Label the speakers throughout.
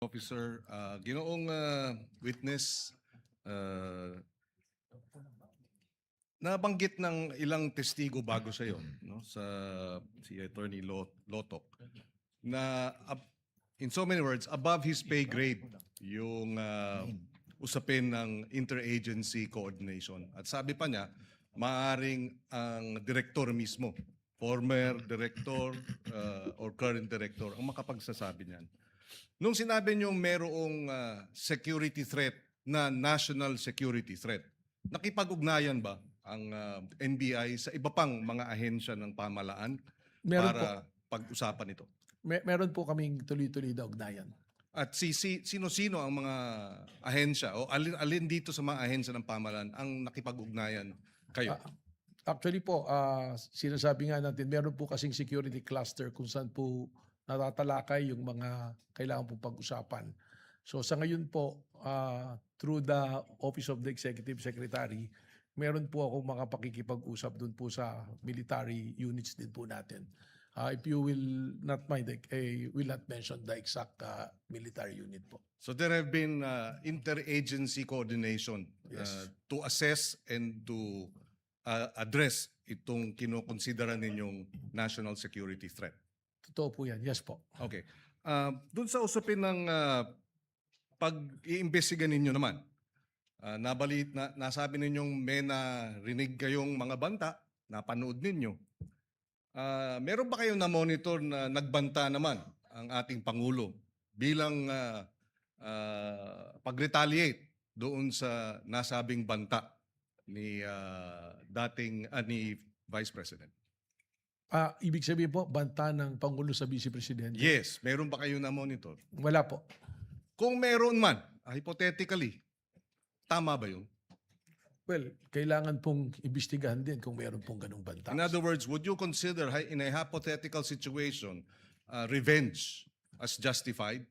Speaker 1: Officer, ginoong witness, nabanggit ng ilang testigo bago sa iyo, no, sa si Attorney Lotok, na in so many words, above his pay grade yung usapin ng interagency coordination. At sabi pa niya, maaring ang direktor mismo, former director or current director, ang makapagsasabi niyan. Nung sinabi niyong merong security threat na national security threat, nakipag-ugnayan ba ang NBI sa iba pang mga ahensya ng pamahalaan para pag-usapan ito?
Speaker 2: Meron po kaming tuloy-tuloy na ugnayan.
Speaker 1: At sino-sino ang mga ahensya o alin dito sa mga ahensya ng pamahalaan ang nakipag-ugnayan kayo?
Speaker 2: Actually po, sinasabi nga natin, meron po kasing security cluster kung saan po natatalakay yung mga kailangan po pag-usapan. So sa ngayon po, through the Office of the Executive Secretary, meron po ako makapakikipag-usap dun po sa military units din po natin. If you will not mind, I will not mention the exact military unit po.
Speaker 1: So there have been interagency coordination to assess and to address itong kinokonsidera ninyong national security threat.
Speaker 2: Totoo po yan. Yes po.
Speaker 1: Okay. Doon sa usapin ng pag-iimbestiga ninyo naman, nasabi ninyong may narinig kayong mga banta, napanood ninyo. Meron ba kayong na-monitor na nagbanta naman ang ating Pangulo bilang pag-retaliate doon sa nasabing banta ni ni Vice President?
Speaker 2: Ibig sabihin po, banta ng Pangulo sa Vice Presidente?
Speaker 1: Yes. Meron ba kayo na-monitor?
Speaker 2: Wala po.
Speaker 1: Kung meron man, hypothetically, tama ba yun?
Speaker 2: Well, kailangan pong imbestigahan din kung meron pong ganung banta.
Speaker 1: In other words, would you consider in a hypothetical situation revenge as justified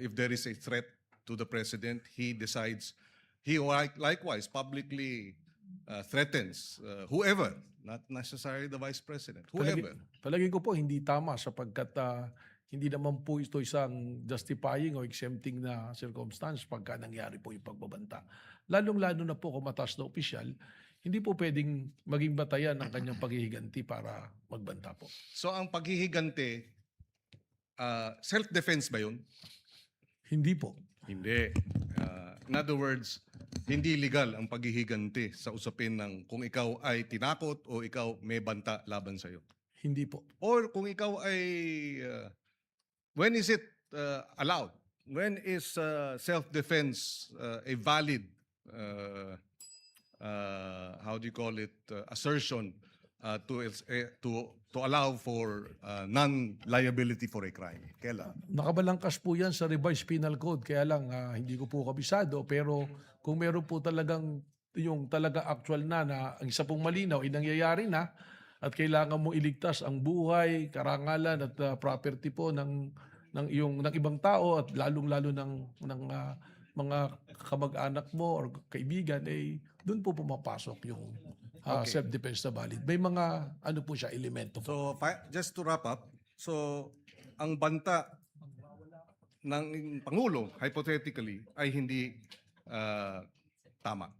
Speaker 1: if there is a threat to the President, he decides, he likewise publicly threatens whoever, not necessarily the Vice President, whoever.
Speaker 2: Palagi ko po hindi tama sapagkat hindi naman po ito isang justifying o exempting na circumstance pagka nangyari po yung pagbabanta. Lalong-lalo na po kung mataas na opisyal, hindi po pwedeng maging batayan ng kanyang paghihiganti para magbanta po.
Speaker 1: So ang paghihiganti, self-defense ba yun?
Speaker 2: Hindi po.
Speaker 1: Hindi. In other words, hindi legal ang paghihiganti sa usapin ng kung ikaw ay tinakot o ikaw may banta laban sa'yo.
Speaker 2: Hindi po.
Speaker 1: Or kung ikaw ay, when is it allowed? When is self-defense a valid, how do you call it, assertion to allow for non-liability for a crime? Kailan?
Speaker 2: Nakabalangkas po yan sa revised penal code, kaya lang hindi ko po kabisado, pero kung meron po talagang yung talaga actual na ang isa pong malinaw ay nangyayari na at kailangan mo iligtas ang buhay, karangalan at property po ng ibang tao at lalong-lalo ng mga kamag-anak mo or kaibigan, doon po pumapasok yung self-defense na valid. May mga ano po siya, elemento po.
Speaker 1: So just to wrap up, so ang banta ng Pangulo, hypothetically, ay hindi tama.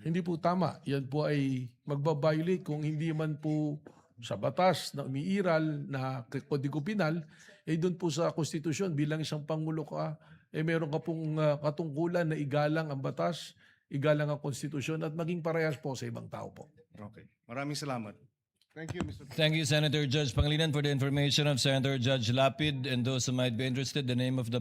Speaker 2: Hindi po tama. Yan po ay magbabiolate kung hindi man po sa batas na umiiral na kodigo penal, doon po sa konstitusyon bilang isang Pangulo ka, meron ka pong katungkulan na igalang ang batas, igalang ang konstitusyon at maging parehas po sa ibang tao po.
Speaker 1: Okay. Maraming salamat. Thank you, Mr.
Speaker 3: Thank you, Senator Judge Pangilinan, for the information of Senator Judge Lapid. And those who might be interested, the name of the